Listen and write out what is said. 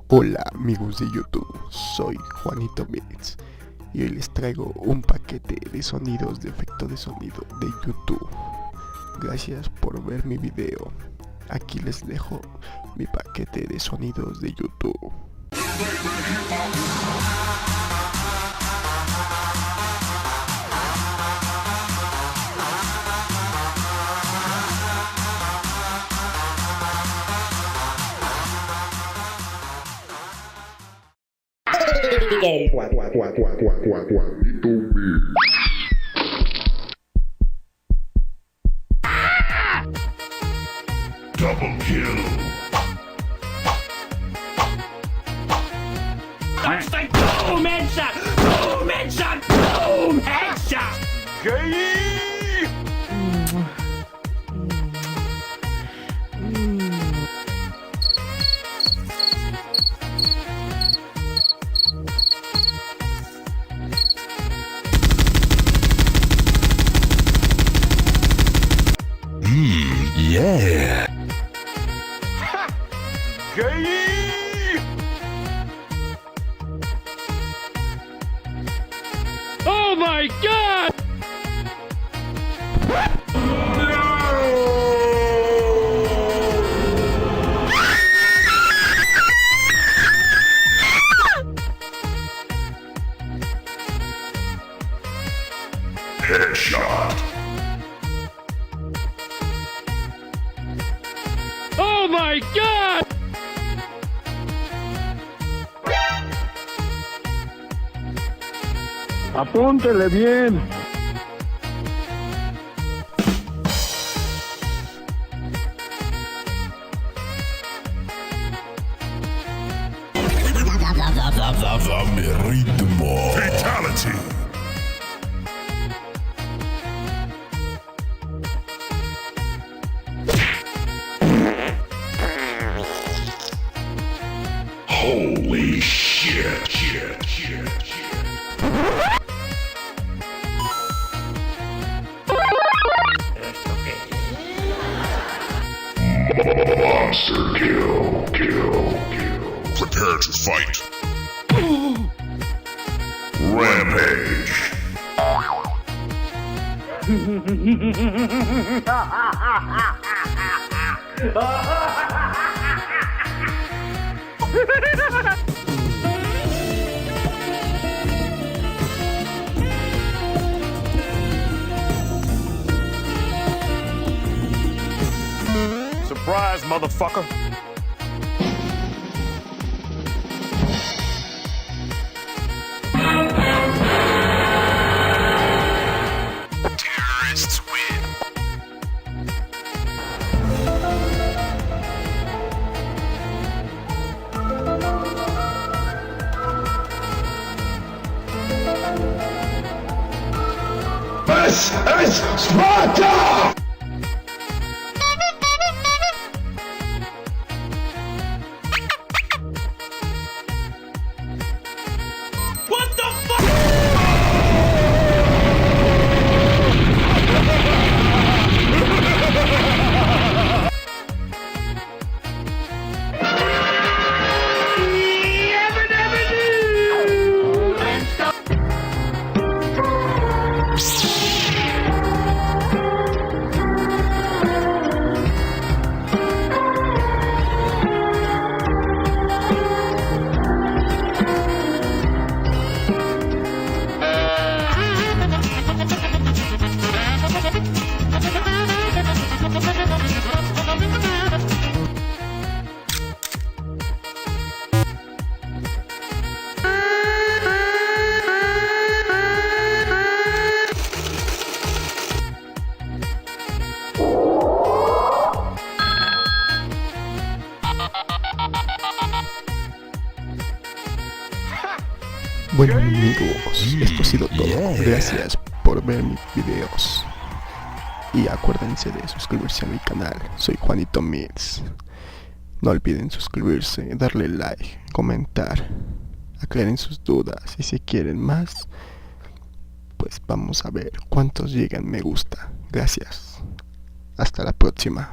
Hola amigos de YouTube, soy Juanito Mix y hoy les traigo un paquete de sonidos de efecto de sonido de YouTube. Gracias por ver mi video. Aquí les dejo mi paquete de sonidos de YouTube. Juanito Mix. Double kill. First like boom headshot, boom headshot, boom headshot. Gay. Yeah. Gay. Oh my God! Headshot. Oh my God! Apúntele bien. Dame ritmo. Fatality. Holy shit. Monster kill. Prepare to fight. Rampage. Surprise, motherfucker! Terrorists win. This is Sparta! What the fuck? Bueno amigos, esto ha sido todo. Gracias por ver mis videos. Y acuérdense de suscribirse a mi canal. Soy Juanito Mix. No olviden suscribirse, darle like, comentar, aclaren sus dudas y si quieren más, pues vamos a ver cuántos llegan me gusta. Gracias. Hasta la próxima.